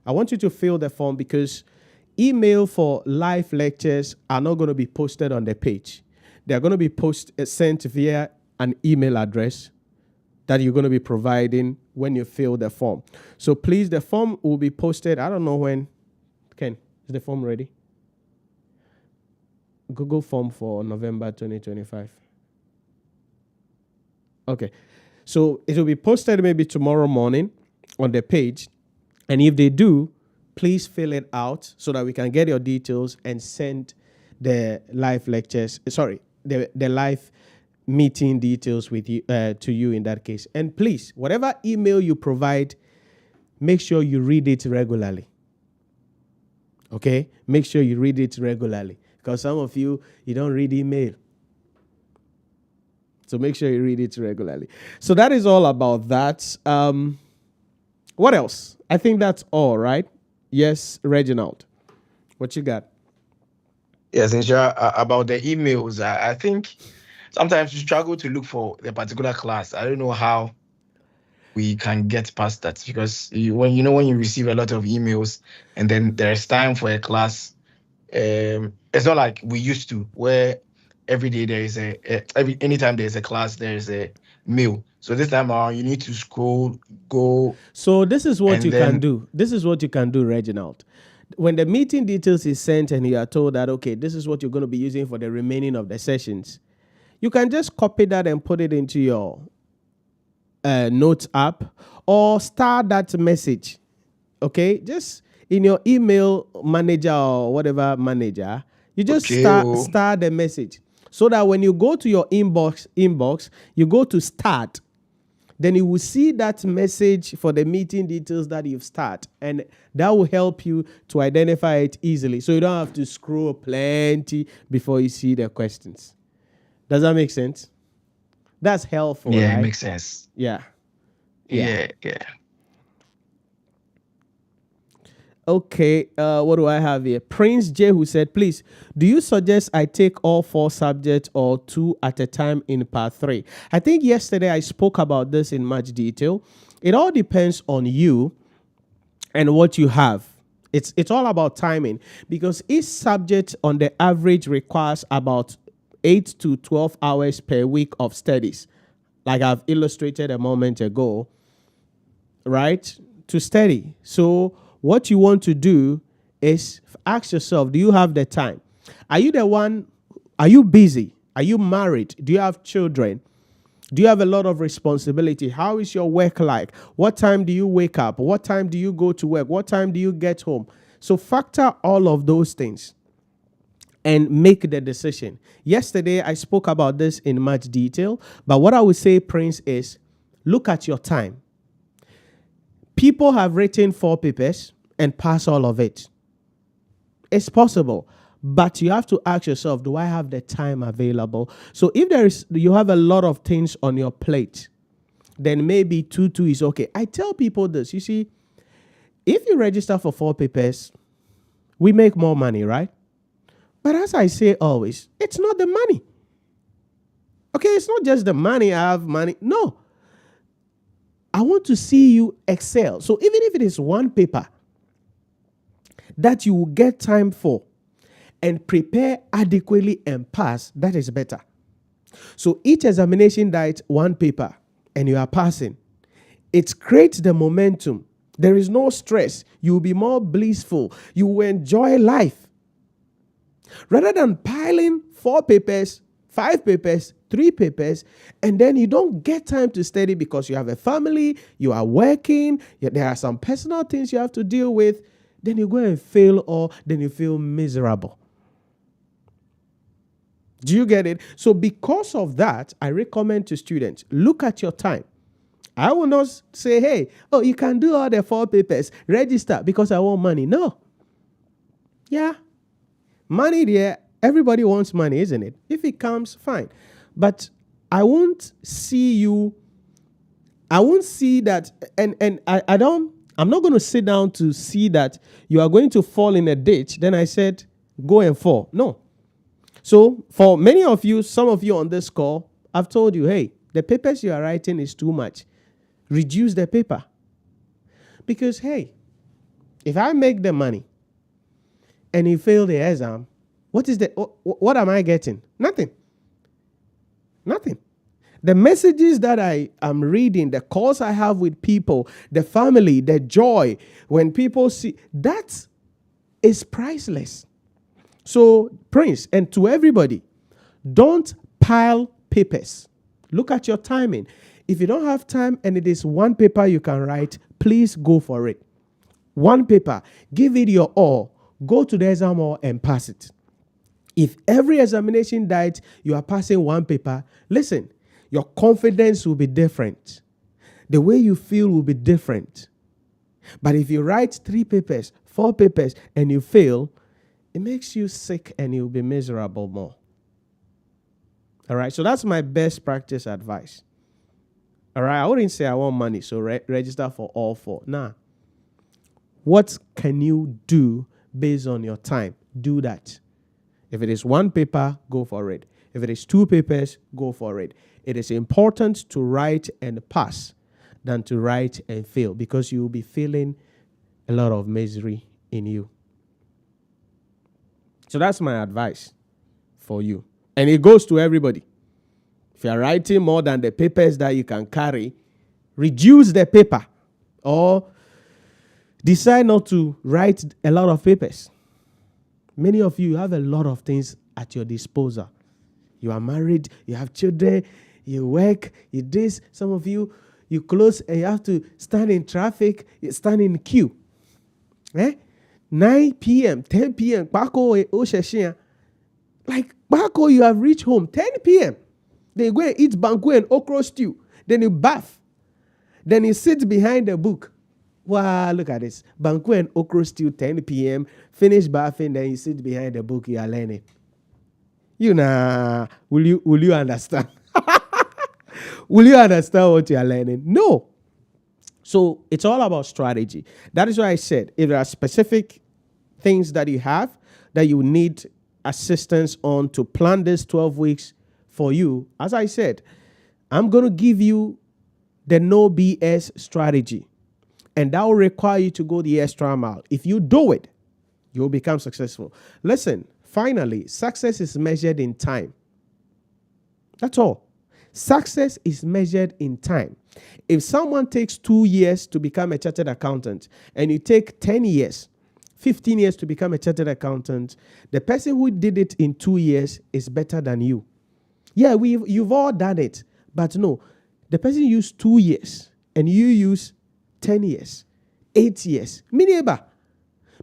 I want you to fill the form, because email for live lectures are not going to be posted on the page. They're going to be sent via an email address that you're going to be providing when you fill the form. So please, the form will be posted. I don't know when. Ken, is the form ready? Google form for November 2025. Okay. So it will be posted maybe tomorrow morning on the page. And if they do, please fill it out so that we can get your details and send the live lectures. The live meeting details with you to you in that case. And please, whatever email you provide, make sure you read it regularly. Okay? Make sure you read it regularly, because some of you don't read email. So make sure you read it regularly. So that is all about that. What else? I think that's all, right? Yes, Reginald. What you got? Yes, Nhyira, about the emails, I think sometimes you struggle to look for the particular class. I don't know how we can get past that, because when you receive a lot of emails and then there's time for a class, it's not like we used to, where every day there is anytime there's a class, there's a mail. So this time around, you need to scroll, go. So this is what you then, can do. This is what you can do, Reginald. When the meeting details is sent and you are told that, okay, this is what you're going to be using for the remaining of the sessions, you can just copy that and put it into your notes app, or start that message. Okay, just in your email manager or whatever manager, you just start the message, so that when you go to your inbox, you go to start. Then you will see that message for the meeting details that you've started, and that will help you to identify it easily, so you don't have to scroll plenty before you see the questions. Does that make sense? That's helpful, yeah, right? it makes sense. Yeah. Yeah. Okay, what do I have here? Prince J, who said, please, do you suggest I take all 4 subjects or 2 at a time in part 3? I think yesterday I spoke about this in much detail. It all depends on you and what you have. It's all about timing, because each subject on the average requires about 8 to 12 hours per week of studies, like I've illustrated a moment ago, right? To study. So what you want to do is ask yourself, do you have the time? Are you busy? Are you married? Do you have children? Do you have a lot of responsibility? How is your work like? What time do you wake up? What time do you go to work? What time do you get home? So factor all of those things and make the decision. Yesterday, I spoke about this in much detail, but what I would say, Prince, is look at your time. People have written 4 papers and pass all of it. It's possible, but you have to ask yourself, do I have the time available? So if you have a lot of things on your plate, then maybe 2 is okay. I tell people this, you see, if you register for 4 papers, we make more money, right? But as I say always, it's not the money. Okay, it's not just the money, I have money. No. I want to see you excel. So even if it is 1 paper that you will get time for and prepare adequately and pass, that is better. So each examination diet 1 paper and you are passing. It creates the momentum. There is no stress. You will be more blissful. You will enjoy life. Rather than piling 4 papers, 5 papers, 3 papers, and then you don't get time to study because you have a family, you are working, there are some personal things you have to deal with, then you go and fail, or then you feel miserable. Do you get it? So because of that, I recommend to students, look at your time. I will not say, hey, you can do all the 4 papers, register because I want money. No. Yeah. Money there, everybody wants money, isn't it? If it comes, fine. But I won't see that, and I'm not going to sit down to see that you are going to fall in a ditch. Then I said, go and fall. No. So for many of you, some of you on this call, I've told you, hey, the papers you are writing is too much. Reduce the paper. Because, hey, if I make the money and you fail the exam, what am I getting? Nothing. The messages that I am reading, the calls I have with people, the family, the joy, when people see, that is priceless. So, Prince, and to everybody, don't pile papers. Look at your timing. If you don't have time and it is 1 paper you can write, please go for it. 1 paper, give it your all. Go to the exam hall and pass it. If every examination diet you are passing 1 paper, listen, your confidence will be different. The way you feel will be different. But if you write 3 papers, 4 papers, and you fail, it makes you sick and you'll be miserable more. All right, so that's my best practice advice. All right, I wouldn't say I want money, so register for all 4. Nah. What can you do based on your time? Do that. If it is 1 paper, go for it. If it is 2 papers, go for it. It is important to write and pass than to write and fail, because you will be feeling a lot of misery in you. So that's my advice for you. And it goes to everybody. If you are writing more than the papers that you can carry, reduce the paper or decide not to write a lot of papers. Many of you have a lot of things at your disposal. You are married, you have children, you work, you this. Some of you, you close and you have to stand in traffic, you stand in queue. 9 p.m., 10 p.m., like Bako, you have reached home 10 p.m. They go and eat banku and okra stew. Then you bath. Then you sit behind the book. Wow, look at this. Banku and okra stew, 10 p.m. Finish bathing, then you sit behind the book, you are learning. Will you understand? Will you understand what you are learning? No. So it's all about strategy. That is why I said, if there are specific things that you have that you need assistance on to plan this 12 weeks for you, as I said, I'm going to give you the no BS strategy. And that will require you to go the extra mile. If you do it, you'll become successful. Listen, finally, success is measured in time. That's all. Success is measured in time. If someone takes 2 years to become a chartered accountant and you take 10 years, 15 years to become a chartered accountant, the person who did it in 2 years is better than you. Yeah, you've all done it. But no, the person used 2 years and you use 10 years, 8 years. Mineba.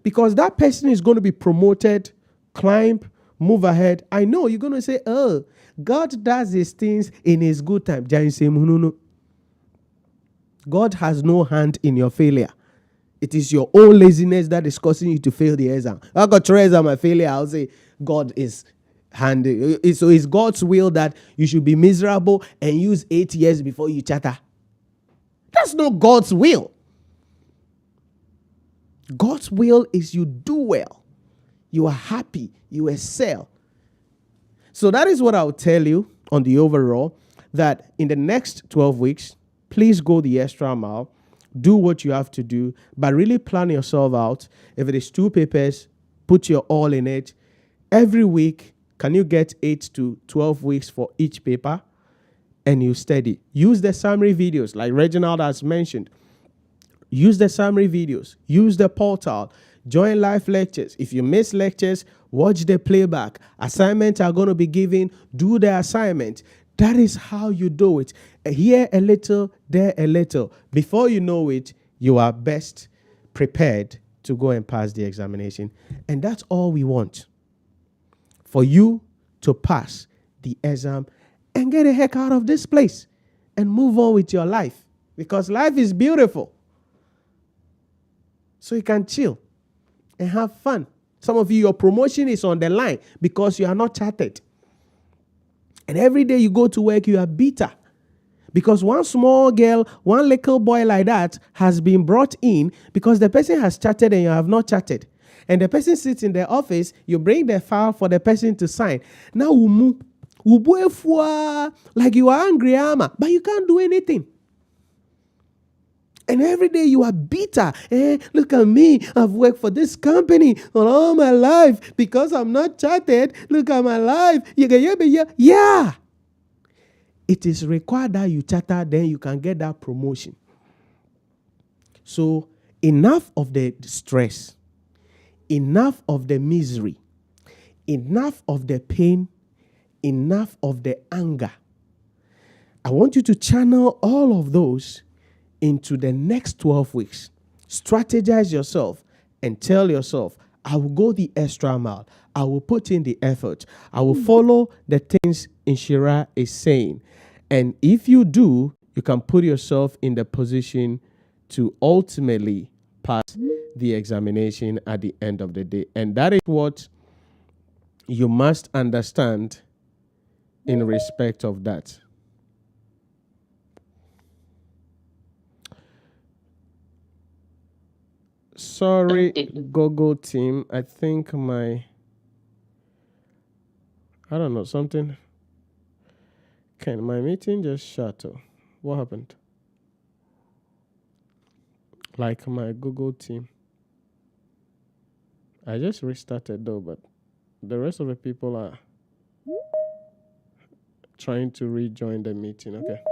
Because that person is going to be promoted, climb, move ahead. I know you're going to say, oh, God does his things in his good time. God has no hand in your failure. It is your own laziness that is causing you to fail the exam. I got your exam, I failure. I'll say God is handing. So it's God's will that you should be miserable and use 8 years before you chatter. That's not God's will. God's will is you do well. You are happy. You excel. So that is what I'll tell you on the overall, that in the next 12 weeks, please go the extra mile. Do what you have to do, but really plan yourself out. If it is 2 papers, put your all in it. Every week, can you get 8 to 12 weeks for each paper? And you study. Use the summary videos like Reginald has mentioned. Use the summary videos. Use the portal. Join live lectures. If you miss lectures, watch the playback. Assignments are going to be given. Do the assignment. That is how you do it. Here a little, there a little. Before you know it, you are best prepared to go and pass the examination. And that's all we want. For you to pass the exam and get the heck out of this place and move on with your life. Because life is beautiful. So you can chill and have fun. Some of you, your promotion is on the line because you are not chartered. And every day you go to work, you are bitter. Because one small girl, one little boy like that has been brought in because the person has chartered and you have not chartered. And the person sits in the office, you bring the file for the person to sign. Now, like you are angry, but you can't do anything. And every day you are bitter. Look at me. I've worked for this company all my life because I'm not chartered. Look at my life. Yeah. It is required that you charter, then you can get that promotion. So enough of the stress. Enough of the misery. Enough of the pain. Enough of the anger. I want you to channel all of those into the next 12 weeks. Strategize yourself and tell yourself, I will go the extra mile. I will put in the effort. I will follow the things Nhyira is saying. And if you do, you can put yourself in the position to ultimately pass the examination at the end of the day. And that is what you must understand in respect of that. Sorry, Google team. I think I don't know, something. Can my meeting just shut off? What happened? Like my Google team. I just restarted though, but the rest of the people are trying to rejoin the meeting. Okay.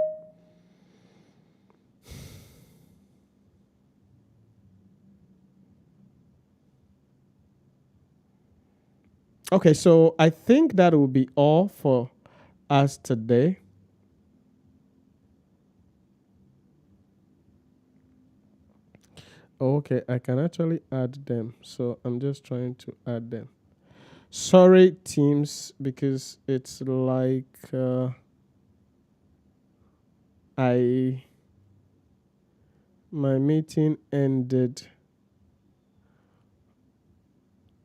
Okay, so I think that will be all for us today. Okay, I can actually add them. So I'm just trying to add them. Sorry, teams, because it's like my meeting ended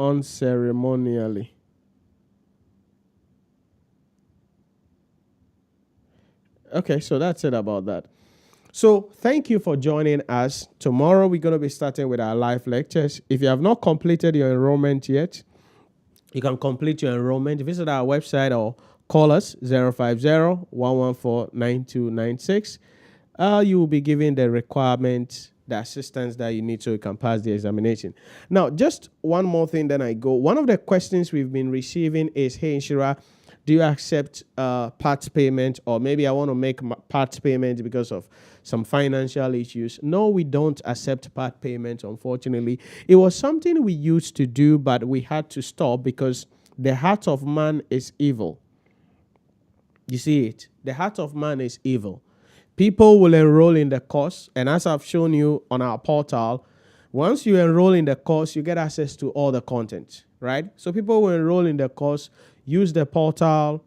unceremonially. Okay, so that's it about that. So thank you for joining us. Tomorrow we're going to be starting with our live lectures. If you have not completed your enrollment yet, you can complete your enrollment. Visit our website or call us 050-114-9296. You will be given the requirements, the assistance that you need so you can pass the examination. Now, just one more thing, then I go. One of the questions we've been receiving is, hey, Nhyira, do you accept part payment? Or maybe I want to make part payment because of some financial issues. No, we don't accept part payment, unfortunately. It was something we used to do, but we had to stop because the heart of man is evil. You see it? The heart of man is evil. People will enroll in the course, and as I've shown you on our portal, once you enroll in the course, you get access to all the content, right? So people will enroll in the course, use the portal,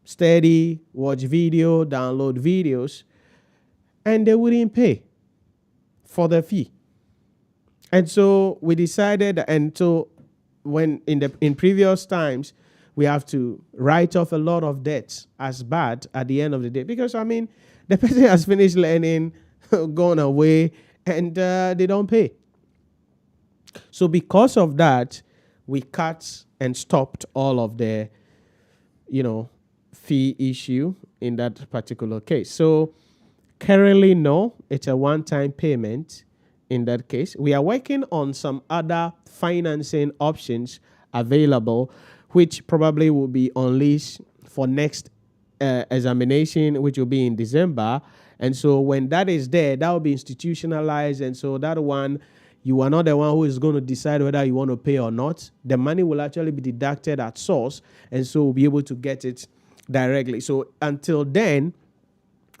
study, watch video, download videos, and they wouldn't pay for the fee. And so we decided, and so when in previous times, we have to write off a lot of debts as bad at the end of the day. Because, I mean, the person has finished learning, gone away, and they don't pay. So because of that, we cut and stopped all of the, fee issue in that particular case. So currently, no, it's a one-time payment in that case. We are working on some other financing options available, which probably will be unleashed for next examination, which will be in December. And so when that is there, that will be institutionalized. And so that one, you are not the one who is going to decide whether you want to pay or not. The money will actually be deducted at source. And so we'll be able to get it directly. So until then,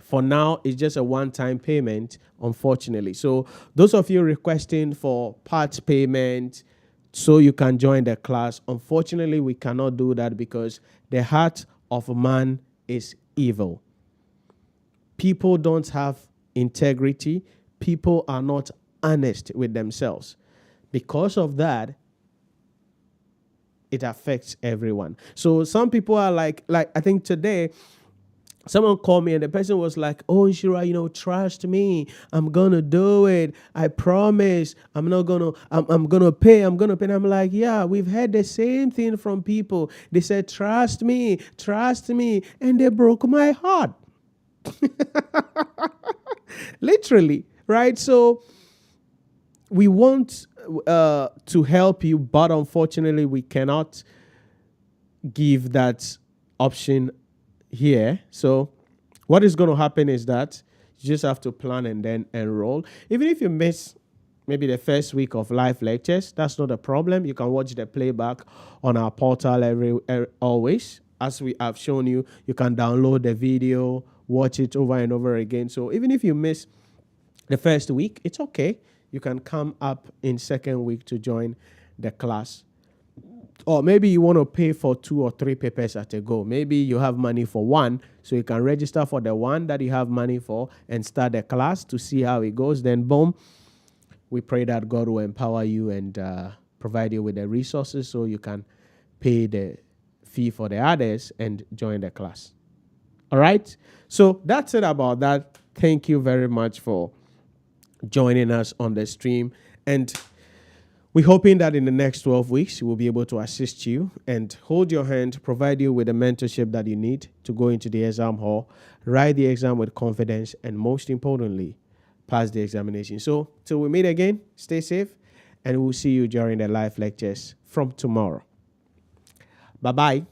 for now, it's just a one-time payment, unfortunately. So those of you requesting for part payment so you can join the class, unfortunately, we cannot do that because the heart of man is evil. People don't have integrity. People are not honest with themselves. Because of that, it affects everyone. So some people are like I think today, someone called me and the person was like, oh, Nhyira, trust me. I'm going to do it. I promise. I'm going to pay. I'm going to pay. And I'm like, yeah, we've heard the same thing from people. They said, trust me. And they broke my heart. Literally, right? So we want to help you, but unfortunately, we cannot give that option here. So what is going to happen is that you just have to plan and then enroll. Even if you miss maybe the first week of live lectures, that's not a problem. You can watch the playback on our portal always. As we have shown you, you can download the video, watch it over and over again. So even if you miss the first week, it's okay. You can come up in second week to join the class. Or maybe you want to pay for 2 or 3 papers at a go. Maybe you have money for one, so you can register for the one that you have money for and start the class to see how it goes. Then, boom, we pray that God will empower you and provide you with the resources so you can pay the fee for the others and join the class. All right? So that's it about that. Thank you very much for joining us on the stream. And we're hoping that in the next 12 weeks, we'll be able to assist you and hold your hand, provide you with the mentorship that you need to go into the exam hall, write the exam with confidence, and most importantly, pass the examination. So till we meet again, stay safe, and we'll see you during the live lectures from tomorrow. Bye-bye.